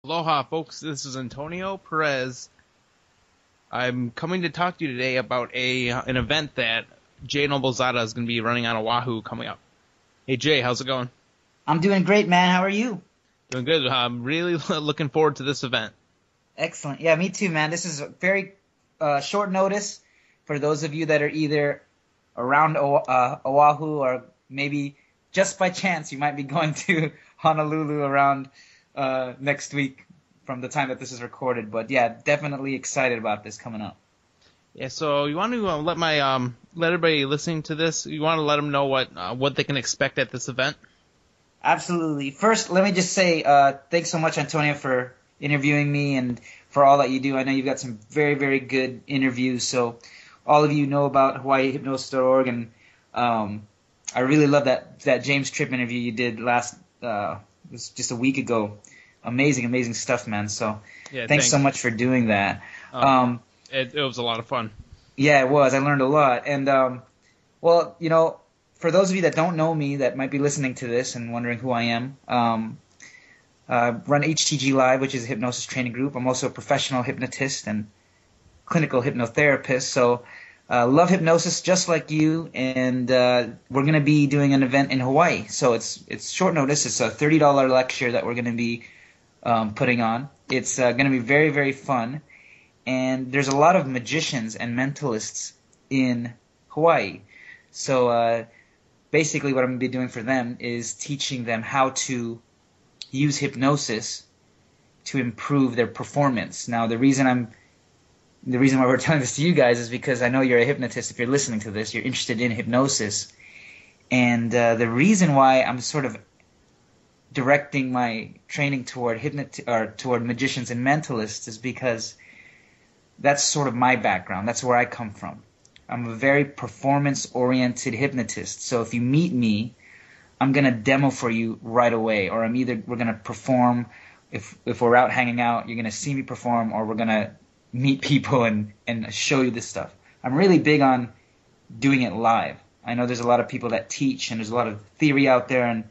Aloha, folks. This is Antonio Perez. I'm coming to talk to you today about an event that Jay Noblezada is going to be running on Oahu coming up. Hey, Jay, how's it going? I'm doing great, man. How are you? Doing good. I'm really looking forward to this event. Excellent. Yeah, me too, man. This is very short notice for those of you that are either around Oahu or maybe just by chance you might be going to Honolulu around next week from the time that this is recorded. But yeah, definitely excited about this coming up. Yeah, so you want to let everybody listening to this, you want to let them know what they can expect at this event? Absolutely. First, let me just say thanks so much, Antonio, for interviewing me and for all that you do. I know you've got some very, very good interviews. So all of you know about HawaiiHypnosis.org, and I really love that James Tripp interview you did it was just a week ago. Amazing, amazing stuff, man. So yeah, thanks so much for doing that. It was a lot of fun. Yeah, it was. I learned a lot. And, well, you know, for those of you that don't know me that might be listening to this and wondering who I am, run HTG Live, which is a hypnosis training group. I'm also a professional hypnotist and clinical hypnotherapist. So love hypnosis just like you, and we're going to be doing an event in Hawaii. So it's short notice. It's a $30 lecture that we're going to be putting on. It's going to be very, very fun. And there's a lot of magicians and mentalists in Hawaii. So basically what I'm going to be doing for them is teaching them how to use hypnosis to improve their performance. Now, the reason why we're telling this to you guys is because I know you're a hypnotist. If you're listening to this, you're interested in hypnosis. And the reason why I'm sort of directing my training toward magicians and mentalists is because that's sort of my background. That's where I come from. I'm a very performance-oriented hypnotist. So if you meet me, I'm going to demo for you right away. Or we're going to perform. If we're out hanging out, you're going to see me perform, or we're going to meet people and show you this stuff. I'm really big on doing it live. I know there's a lot of people that teach, and there's a lot of theory out there, and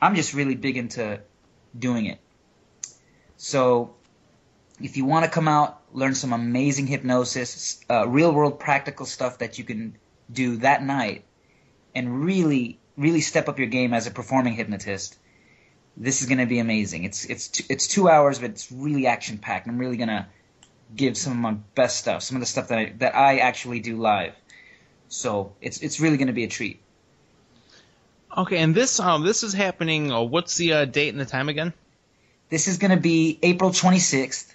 I'm just really big into doing it. So if you want to come out, learn some amazing hypnosis, real-world practical stuff that you can do that night, and really, really step up your game as a performing hypnotist, this is going to be amazing. It's 2 hours, but it's really action-packed. I'm really going to give some of my best stuff, some of the stuff that I actually do live. So it's really going to be a treat. Okay, and this is happening. What's the date and the time again? This is going to be April 26th.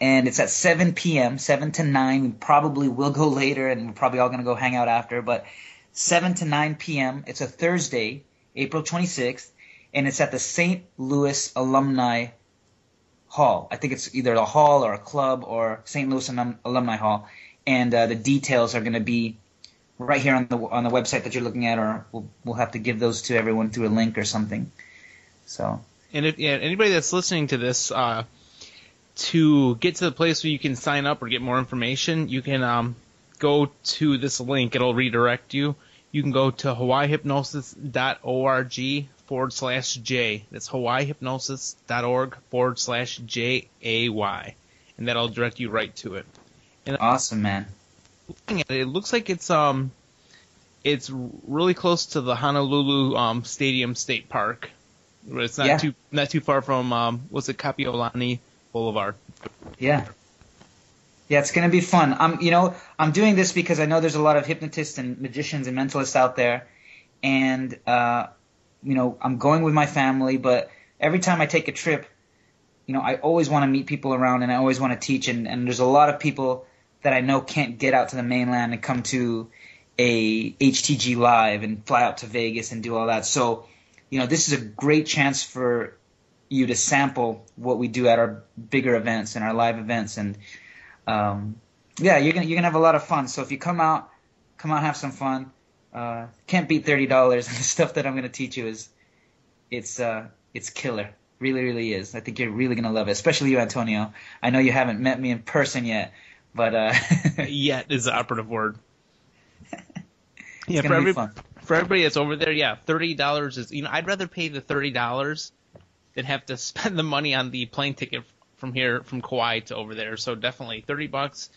And it's at 7 p.m., 7 to 9. We probably will go later, and we're probably all going to go hang out after. But 7 to 9 p.m., it's a Thursday, April 26th, and it's at the St. Louis Alumni Hall. I think it's either a hall or a club or St. Louis Alumni Hall. And the details are going to be right here on the website that you're looking at, or we'll have to give those to everyone through a link or something. So. And if anybody that's listening to this, to get to the place where you can sign up or get more information, you can go to this link. It'll redirect you. You can go to hawaiihypnosis.org/J. That's hawaiihypnosis.org/JAY. And that'll direct you right to it. And awesome, man. Looking at it, it looks like it's really close to the Honolulu Stadium State Park. It's not too far from Kapiolani Boulevard. Yeah, it's going to be fun. I'm doing this because I know there's a lot of hypnotists and magicians and mentalists out there, and I'm going with my family. But every time I take a trip, I always want to meet people around, and I always want to teach. And there's a lot of people that I know can't get out to the mainland and come to a HTG Live and fly out to Vegas and do all that. So, this is a great chance for you to sample what we do at our bigger events and our live events, and you're gonna have a lot of fun. So if you come out, have some fun. Can't beat $30, and the stuff that I'm gonna teach you it's killer. Really, really is. I think you're really gonna love it, especially you, Antonio. I know you haven't met me in person yet, but yet is the operative word. It's gonna be fun. For everybody that's over there, $30 is. I'd rather pay the $30 than have to spend the money on the plane ticket from Kauai to over there. So definitely $30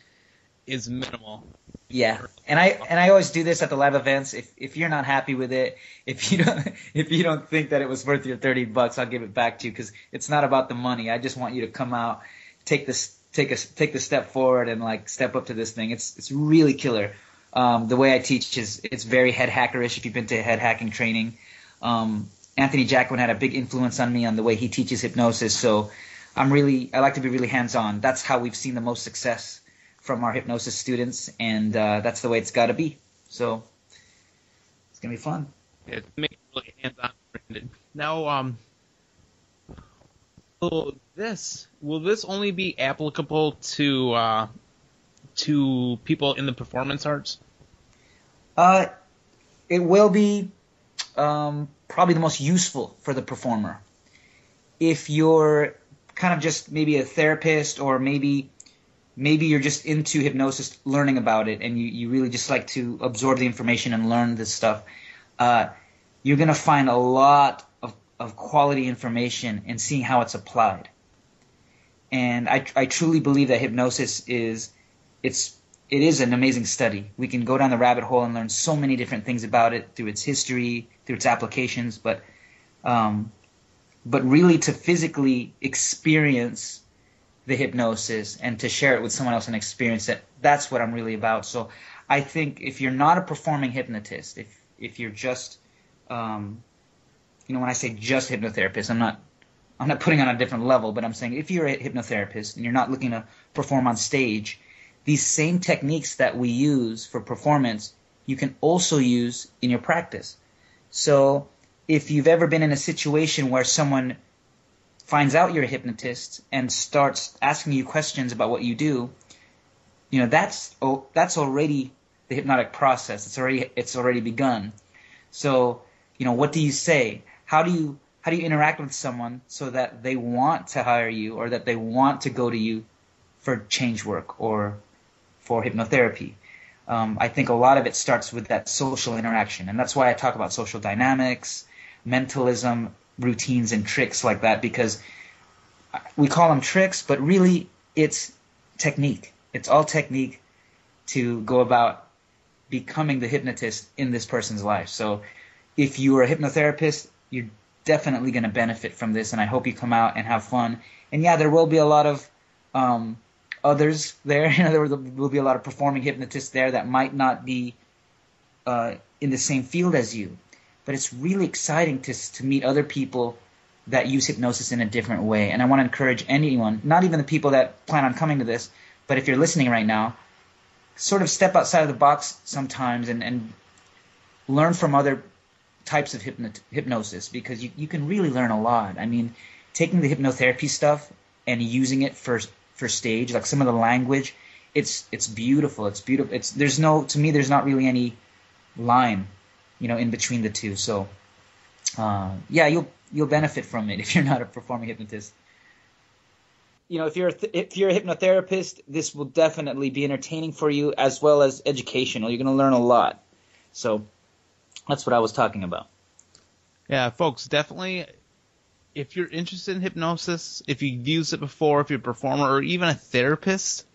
is minimal. Yeah, and I always do this at the live events. If you're not happy with it, if you don't think that it was worth your $30, I'll give it back to you, because it's not about the money. I just want you to come out, take the step forward, and like step up to this thing. It's really killer. The way I teach it's very head hackerish. If you've been to head hacking training, Anthony Jacquin had a big influence on me on the way he teaches hypnosis. So I like to be really hands on. That's how we've seen the most success from our hypnosis students, and that's the way it's got to be. So it's gonna be fun. Yeah, it makes it really hands-on. Now, will this only be applicable to people in the performance arts? It will be probably the most useful for the performer. If you're kind of just maybe a therapist, or maybe you're just into hypnosis, learning about it, and you really just like to absorb the information and learn this stuff, you're going to find a lot of quality information in seeing how it's applied. And I truly believe that hypnosis is an amazing study. We can go down the rabbit hole and learn so many different things about it through its history, through its applications, but really to physically experience the hypnosis and to share it with someone else and experience it, that's what I'm really about. So I think if you're not a performing hypnotist, if you're just, when I say just hypnotherapist, I'm not putting on a different level, but I'm saying if you're a hypnotherapist and you're not looking to perform on stage, these same techniques that we use for performance, you can also use in your practice. So if you've ever been in a situation where someone finds out you're a hypnotist and starts asking you questions about what you do, that's already the hypnotic process. It's already begun. So, what do you say? How do you interact with someone so that they want to hire you, or that they want to go to you for change work or for hypnotherapy? I think a lot of it starts with that social interaction, and that's why I talk about social dynamics, mentalism, routines, and tricks like that, because we call them tricks, but really it's technique. It's all technique to go about becoming the hypnotist in this person's life. So if you are a hypnotherapist, you're definitely going to benefit from this, and I hope you come out and have fun. And yeah, there will be a lot of others there. There will be a lot of performing hypnotists there that might not be in the same field as you. But it's really exciting to meet other people that use hypnosis in a different way. And I want to encourage anyone, not even the people that plan on coming to this, but if you're listening right now, sort of step outside of the box sometimes and learn from other types of hypnosis, because you can really learn a lot. I mean, taking the hypnotherapy stuff and using it for stage, like some of the language, it's beautiful. It's beautiful. To me, there's not really any line, in between the two. So, you'll benefit from it if you're not a performing hypnotist. If you're a hypnotherapist, this will definitely be entertaining for you as well as educational. You're going to learn a lot. So that's what I was talking about. Yeah, folks, definitely. If you're interested in hypnosis, if you've used it before, if you're a performer or even a therapist,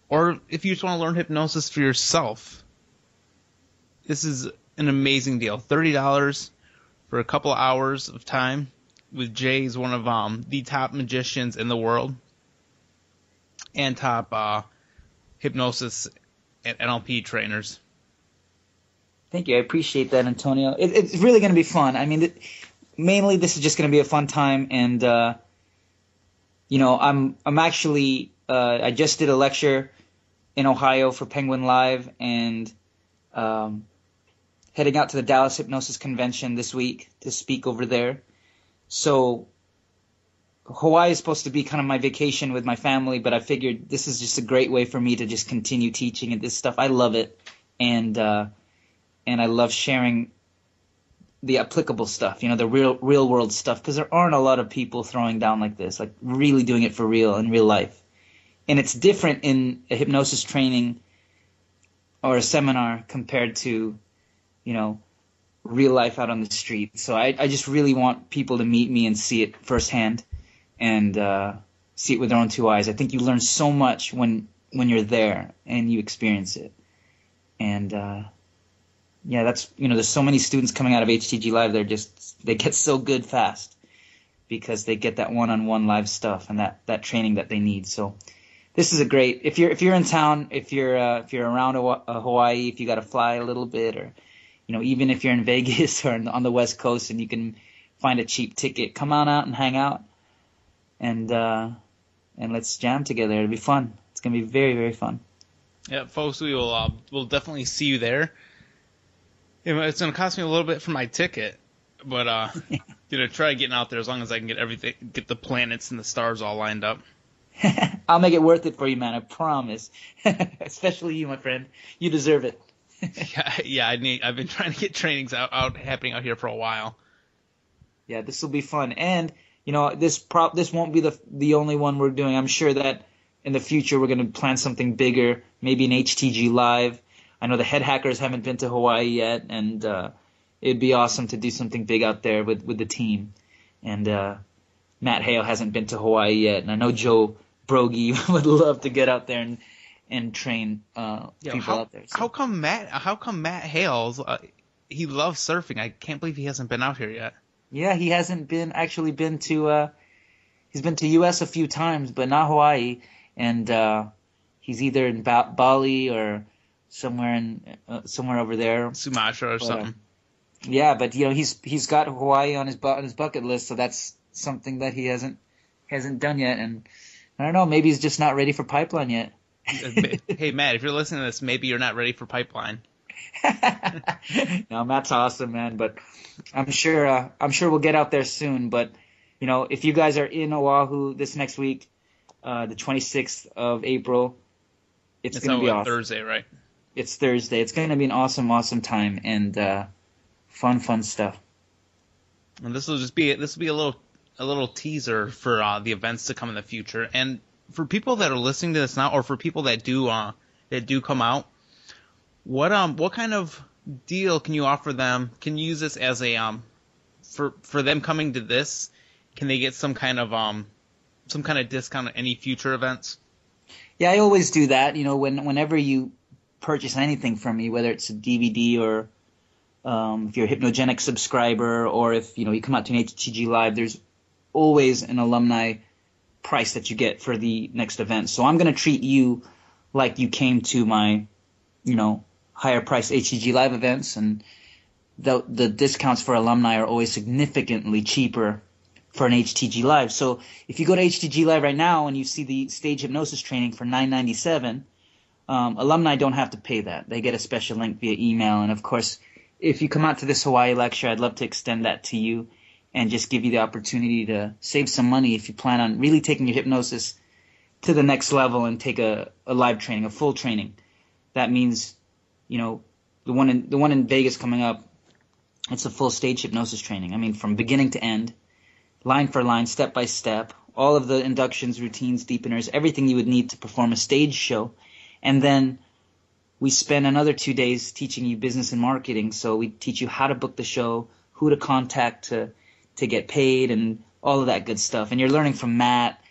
or if you just want to learn hypnosis for yourself, this is an amazing deal. $30 for a couple of hours of time with Jay. Is one of the top magicians in the world and top hypnosis and NLP trainers. Thank you. I appreciate that, Antonio. It's really going to be fun. I mean, mainly this is just going to be a fun time, and I'm actually I just did a lecture in Ohio for Penguin Live, and heading out to the Dallas Hypnosis Convention this week to speak over there. So Hawaii is supposed to be kind of my vacation with my family, but I figured this is just a great way for me to just continue teaching and this stuff. I love it, and I love sharing the applicable stuff, the real world stuff, because there aren't a lot of people throwing down like this, like really doing it for real in real life. And it's different in a hypnosis training or a seminar compared to, real life out on the street. So I just really want people to meet me and see it firsthand and see it with their own two eyes. I think you learn so much when you're there and you experience it. And yeah, that's, there's so many students coming out of HTG Live. They get so good fast because they get that one-on-one live stuff and that training that they need. So this is a great, if you're in town, if you're around Hawaii, if you got to fly a little bit, or even if you're in Vegas or on the West Coast and you can find a cheap ticket, come on out and hang out and let's jam together. It'll be fun. It's gonna be very, very fun. Yeah, folks, we'll definitely see you there. It's gonna cost me a little bit for my ticket, but try getting out there as long as I can get the planets and the stars all lined up. I'll make it worth it for you, man. I promise. Especially you, my friend. You deserve it. Yeah. I've been trying to get trainings happening out here for a while. Yeah, this will be fun, and this won't be the only one we're doing. I'm sure that in the future we're going to plan something bigger, maybe an HTG Live. I know the head hackers haven't been to Hawaii yet, and it'd be awesome to do something big out there with the team. And Matt Hale hasn't been to Hawaii yet, and I know Joe Brogy would love to get out there and train people out there. So. How come Matt Hales? He loves surfing. I can't believe he hasn't been out here yet. Yeah, he hasn't been to. He's been to U.S. a few times, but not Hawaii. And he's either in Bali or somewhere over there, Sumatra or something. Yeah, but he's got Hawaii on his bucket list, so that's something that he hasn't done yet. And I don't know, maybe he's just not ready for Pipeline yet. Hey, Matt, if you're listening to this, maybe you're not ready for Pipeline. No, Matt's awesome, man. But I'm sure we'll get out there soon. But if you guys are in Oahu this next week, the 26th of April, it's going to be awesome. Thursday, right? It's Thursday. It's going to be an awesome time and fun stuff. And this will be a little teaser for the events to come in the future. And for people that are listening to this now, or for people that do come out, what kind of deal can you offer them? Can you use this as a for them coming to this? Can they get some kind of discount at any future events? Yeah, I always do that. Whenever you purchase anything from me, whether it's a DVD or if you're a Hypnogenic subscriber, or if you come out to an HTG Live, there's always an alumni price that you get for the next event. So I'm going to treat you like you came to my higher priced HTG Live events, and the discounts for alumni are always significantly cheaper for an HTG Live. So if you go to HTG Live right now and you see the stage hypnosis training for $9.97, alumni don't have to pay that. They get a special link via email. And of course, if you come out to this Hawaii lecture, I'd love to extend that to you and just give you the opportunity to save some money if you plan on really taking your hypnosis to the next level and take a live training, a full training. That means, the one in Vegas coming up, it's a full stage hypnosis training. I mean, from beginning to end, line for line, step by step, all of the inductions, routines, deepeners, everything you would need to perform a stage show. And then we spend another 2 days teaching you business and marketing. So we teach you how to book the show, who to contact to get paid, and all of that good stuff. And you're learning from Matt,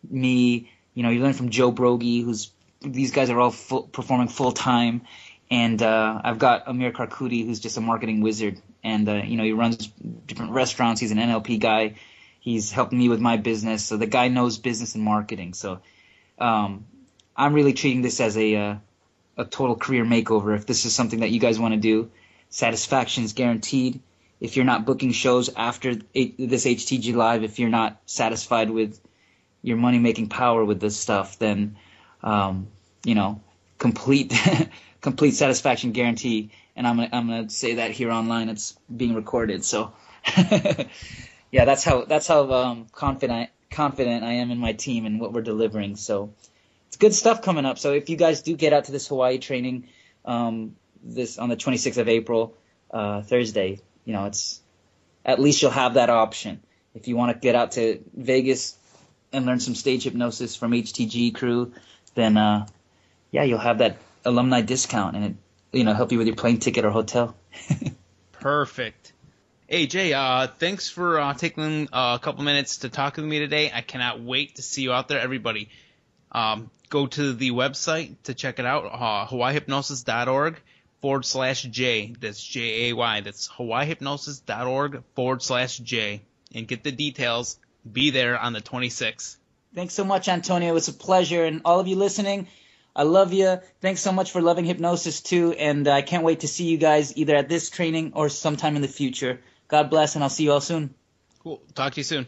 me, you learn from Joe Brogy, these guys are all performing full time. And I've got Amir Karkudi, who's just a marketing wizard. And, he runs different restaurants. He's an NLP guy. He's helping me with my business. So the guy knows business and marketing. So I'm really treating this as a total career makeover. If this is something that you guys want to do, satisfaction is guaranteed. If you're not booking shows after this HTG Live, if you're not satisfied with your money-making power with this stuff, then, complete complete satisfaction guarantee. And I'm gonna say that here online. It's being recorded. So, yeah, that's how confident I am in my team and what we're delivering. So it's good stuff coming up. So if you guys do get out to this Hawaii training, this on the 26th of April, Thursday, it's at least you'll have that option. If you want to get out to Vegas and learn some stage hypnosis from HTG crew, then you'll have that alumni discount, and it help you with your plane ticket or hotel. Perfect. Hey, Jay, thanks for taking a couple minutes to talk with me today. I cannot wait to see you out there, everybody. Go to the website to check it out, hawaiihypnosis.org/J. That's Jay. That's hawaiihypnosis.org/J. And get the details. Be there on the 26th. Thanks so much, Antonio. It was a pleasure. And all of you listening, I love you. Thanks so much for loving hypnosis, too. And I can't wait to see you guys either at this training or sometime in the future. God bless, and I'll see you all soon. Cool. Talk to you soon.